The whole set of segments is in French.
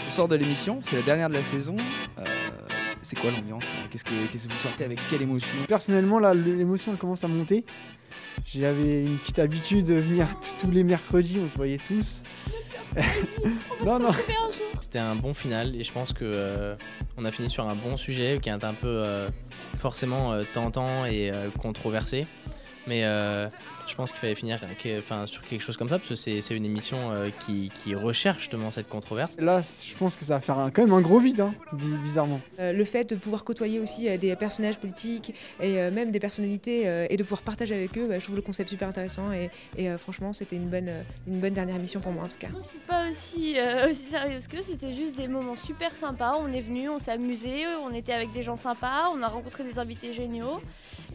On sort de l'émission, c'est la dernière de la saison. Euh, c'est quoi l'ambiance là? Qu'est-ce que vous sortez avec quelle émotion? Personnellement, là, l'émotion elle commence à monter. J'avais une petite habitude de venir tous les mercredis, on se voyait tous. Non, non. C'était un bon final et je pense que on a fini sur un bon sujet qui est un peu forcément tentant et controversé. Mais je pense qu'il fallait finir sur quelque chose comme ça parce que c'est une émission qui recherche justement cette controverse. Là, je pense que ça va faire quand même un gros vide, hein, bizarrement. Le fait de pouvoir côtoyer aussi des personnages politiques et même des personnalités et de pouvoir partager avec eux, je trouve le concept super intéressant et franchement c'était une bonne dernière émission pour moi en tout cas. Je suis pas aussi sérieuse qu'eux, c'était juste des moments super sympas. On est venus, on s'est amusés, on était avec des gens sympas, on a rencontré des invités géniaux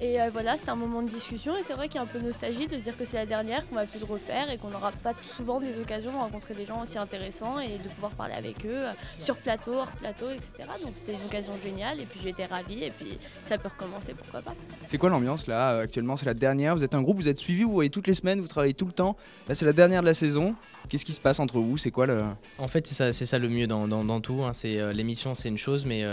et voilà, c'était un moment de discussion et c'est vrai qu'il y a un peu nostalgie de dire que c'est la dernière, qu'on va plus le refaire et qu'on n'aura pas souvent des occasions de rencontrer des gens aussi intéressants et de pouvoir parler avec eux sur plateau, hors plateau, etc. Donc c'était une occasion géniale et puis j'ai été ravie et puis ça peut recommencer, pourquoi pas. C'est quoi l'ambiance là actuellement? C'est la dernière, vous êtes un groupe, vous êtes suivis, vous voyez toutes les semaines, vous travaillez tout le temps. Là c'est la dernière de la saison. Qu'est-ce qui se passe entre vous? C'est quoi le... En fait c'est ça le mieux dans tout, hein. L'émission c'est une chose mais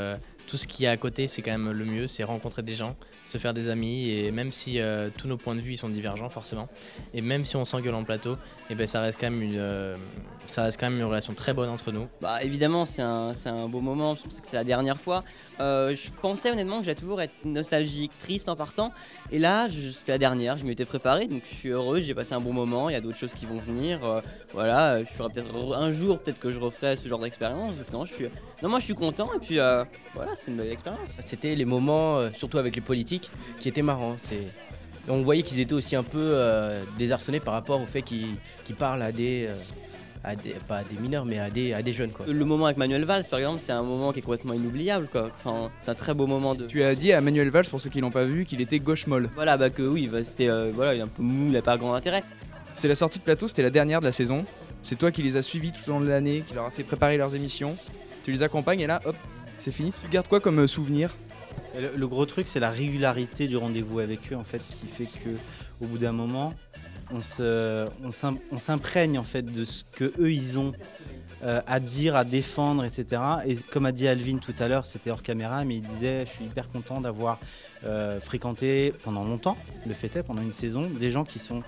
tout ce qui est à côté c'est quand même le mieux, c'est rencontrer des gens, se faire des amis et même si tous nos points de vue ils sont divergents forcément et même si on s'engueule en plateau, et ben ça reste quand même une relation très bonne entre nous. Bah évidemment c'est un beau moment, je pense que c'est la dernière fois. Je pensais honnêtement que j'allais toujours être nostalgique, triste en partant et là c'est la dernière, je m'étais préparé donc je suis heureux, j'ai passé un bon moment, il y a d'autres choses qui vont venir. Voilà, je ferai peut-être un jour peut-être que je referai ce genre d'expérience. Non, moi je suis content et puis voilà, c'est une belle expérience. C'était les moments, surtout avec les politiques, qui étaient marrants. On voyait qu'ils étaient aussi un peu désarçonnés par rapport au fait qu'ils parlent pas à des mineurs, mais à des jeunes, quoi. Le moment avec Manuel Valls, par exemple, c'est un moment qui est complètement inoubliable, quoi. Enfin, c'est un très beau moment de... Tu as dit à Manuel Valls, pour ceux qui l'ont pas vu, qu'il était gauche molle. Voilà, que oui, c'était voilà, il est un peu mou, il n'a pas grand intérêt. C'est la sortie de plateau, c'était la dernière de la saison. C'est toi qui les as suivis tout au long de l'année, qui leur a fait préparer leurs émissions. Tu les accompagnes et là, hop, c'est fini. Tu gardes quoi comme souvenir? Le gros truc, c'est la régularité du rendez-vous avec eux, en fait, qui fait que au bout d'un moment, on s'imprègne en fait de ce que eux ils ont à dire, à défendre, etc. Et comme a dit Alvin tout à l'heure, c'était hors caméra, mais il disait je suis hyper content d'avoir fréquenté pendant longtemps, le fait est pendant une saison, des gens qui sont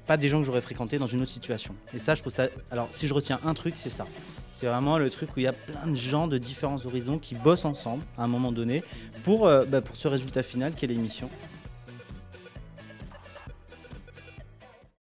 pas des gens que j'aurais fréquentés dans une autre situation. Et ça, je trouve ça. Alors, si je retiens un truc, c'est ça. C'est vraiment le truc où il y a plein de gens de différents horizons qui bossent ensemble à un moment donné pour ce résultat final qui est l'émission.